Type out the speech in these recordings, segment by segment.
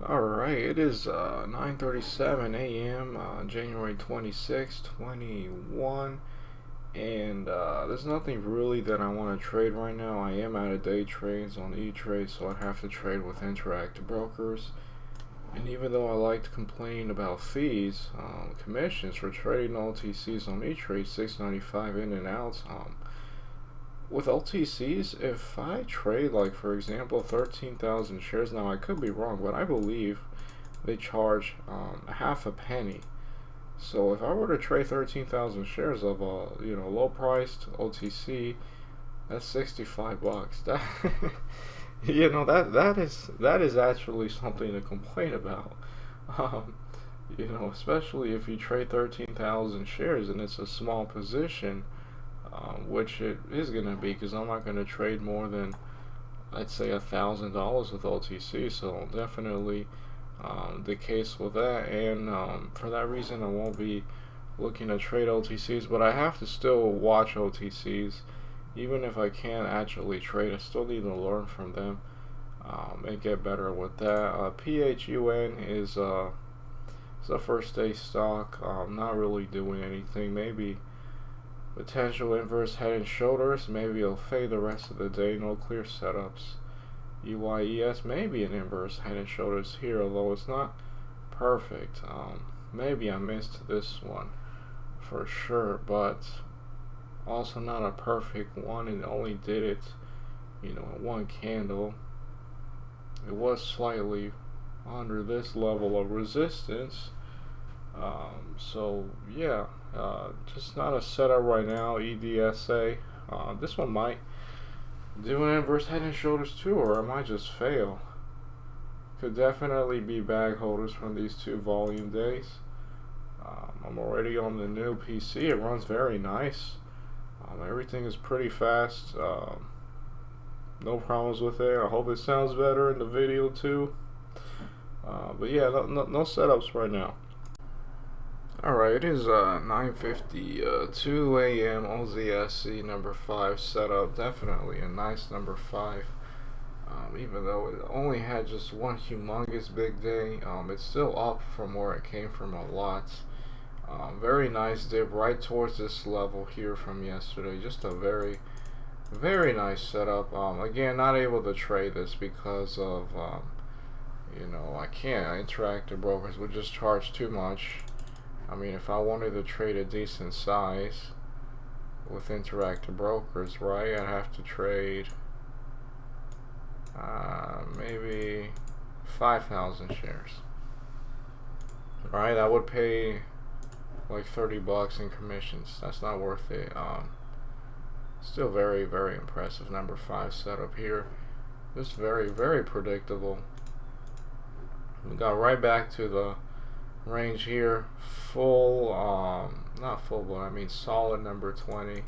Alright, it is 9:37 a.m. January 26, 21, and there's nothing really that I want to trade right now. I am out of day trades on E-Trade, so I'd have to trade with interactive brokers. And even though I like to complain about fees, commissions for trading OTCs on E-Trade, $6.95 in and out. With OTCs, if I trade, like for example, 13,000 shares, now I could be wrong, but I believe they charge half a penny. So if I were to trade 13,000 shares of a low priced OTC, that's 65 bucks. That that is actually something to complain about. Um, Especially if you trade 13,000 shares and it's a small position, which it is going to be, because I'm not going to trade more than, let's say, $1,000 with OTC. So definitely the case with that, and for that reason I won't be looking to trade OTCs, but I have to still watch OTCs. Even if I can't actually trade, I still need to learn from them and get better with that. PHUN is a first day stock, not really doing anything. Maybe potential inverse head and shoulders. Maybe it'll fade the rest of the day. No clear setups. UYES, maybe an inverse head and shoulders here, although it's not perfect. Maybe I missed this one for sure, but also not a perfect one. It only did it, in one candle. It was slightly under this level of resistance. So yeah, just not a setup right now. EDSA, this one might do an inverse head and shoulders too, or I might just fail. Could definitely be bag holders from these two volume days. I'm already on the new PC. It runs very nice. Everything is pretty fast. No problems with it. I hope it sounds better in the video too. But yeah, no setups right now. Alright, it is 9:52 a.m. OZSC number 5 setup. Definitely a nice number 5. Even though it only had just one humongous big day, it's still up from where it came from a lot. Very nice dip right towards this level here from yesterday. Just a very, very nice setup. Again, not able to trade this because of, I can't. Interactive brokers would just charge too much. I mean, if I wanted to trade a decent size with interactive brokers, right, I'd have to trade maybe 5,000 shares. Right, that would pay like 30 bucks in commissions. That's not worth it. Still very, very impressive number 5 setup here. Just very, very predictable. We got right back to the range here. Full, not full, but I mean solid number 20.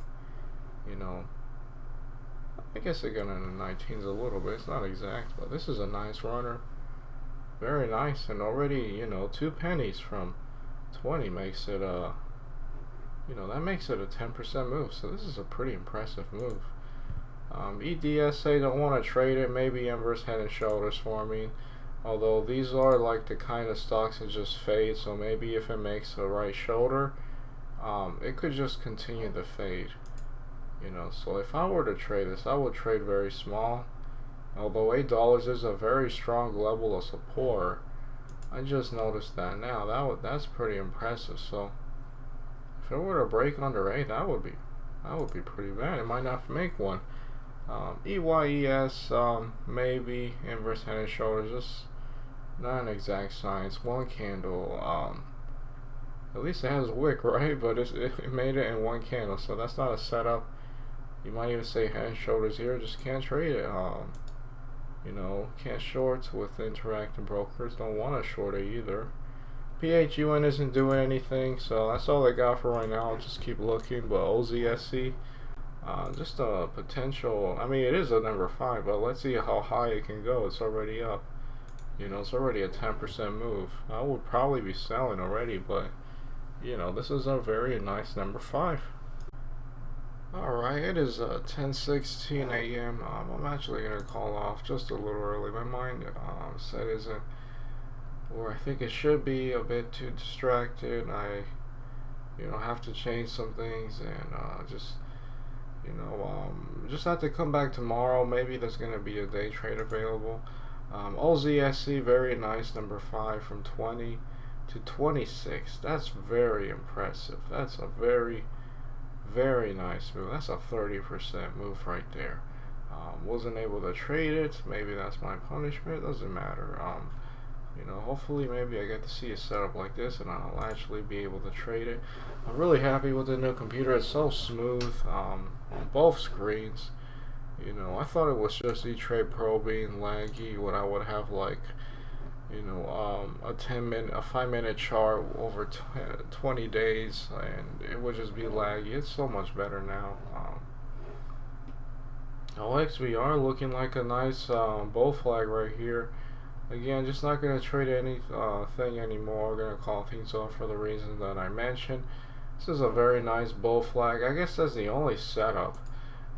I guess it got in the 19s a little bit. It's not exact, but this is a nice runner. Very nice, and already, 2 pennies from 20 makes it that makes it a 10% move. So this is a pretty impressive move. EDSA, don't want to trade it. Maybe inverse head and shoulders for me. Although these are like the kind of stocks that just fade, so maybe if it makes a right shoulder, it could just continue to fade. So if I were to trade this, I would trade very small. Although $8 is a very strong level of support, I just noticed that now. That's pretty impressive. So if it were to break under 8, that would be pretty bad. It might not make one. EYES, maybe inverse head and shoulders, just not an exact science. One candle. At least it has a wick, right? But it made it in one candle, so that's not a setup. You might even say head and shoulders here. Just can't trade it. Can't short with interactive brokers. Don't want to short it either. PHUN isn't doing anything, so that's all I got for right now. I'll just keep looking. But OZSC, just a potential. I mean, it is a number 5, but let's see how high it can go. It's already up. It's already a 10% move. I would probably be selling already, but this is a very nice number 5. Alright, it is 10:16 a.m. I'm actually going to call off just a little early. My mind said isn't or I think it should be a bit too distracted. I have to change some things, and just have to come back tomorrow. Maybe there's going to be a day trade available. OZSC, very nice, number 5 from 20 to 26. That's very impressive. That's a very, very nice move. That's a 30% move right there. Wasn't able to trade it. Maybe that's my punishment. Doesn't matter. Hopefully maybe I get to see a setup like this and I'll actually be able to trade it. I'm really happy with the new computer. It's so smooth on both screens. I thought it was just E-Trade Pro being laggy when I would have like a 5-minute chart over 20 days and it would just be laggy. It's so much better now. OXBR looking like a nice bull flag right here. Again, just not going to trade anything anymore. We're going to call things off for the reasons that I mentioned. This is a very nice bull flag. I guess that's the only setup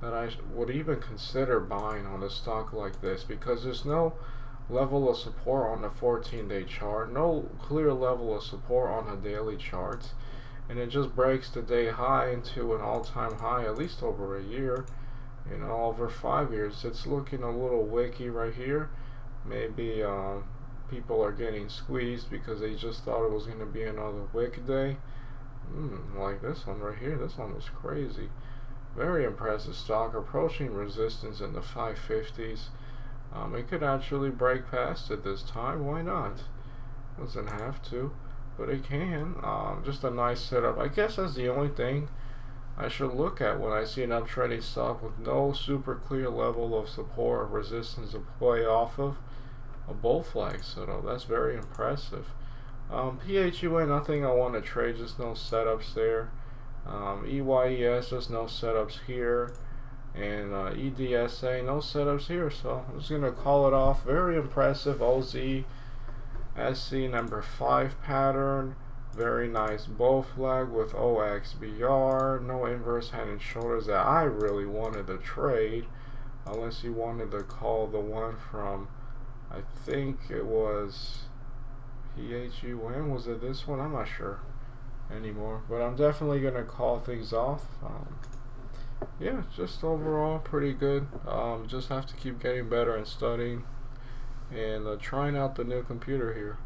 that I would even consider buying on a stock like this, because there's no level of support on the 14-day chart, no clear level of support on the daily charts, and it just breaks the day high into an all-time high at least over a year, over 5 years. It's looking a little wicky right here. Maybe people are getting squeezed because they just thought it was going to be another wick day. Like this one right here. This one was crazy. Very impressive stock, approaching resistance in the 550s. It could actually break past it this time. Why not? Doesn't have to, but it can. Just a nice setup. I guess that's the only thing I should look at when I see an uptrending stock with no super clear level of support or resistance to play off of. A bull flag setup. That's very impressive. PHUN, nothing I want to trade, just no setups there. EYES, just no setups here. And EDSA, no setups here. So I'm just going to call it off. Very impressive OZSC number 5 pattern. Very nice bull flag with OXBR. No inverse head and shoulders that I really wanted to trade. Unless you wanted to call the one from, I think it was PHUN. Was it this one? I'm not sure anymore. But I'm definitely going to call things off. Yeah, just overall pretty good. Just have to keep getting better and studying and trying out the new computer here.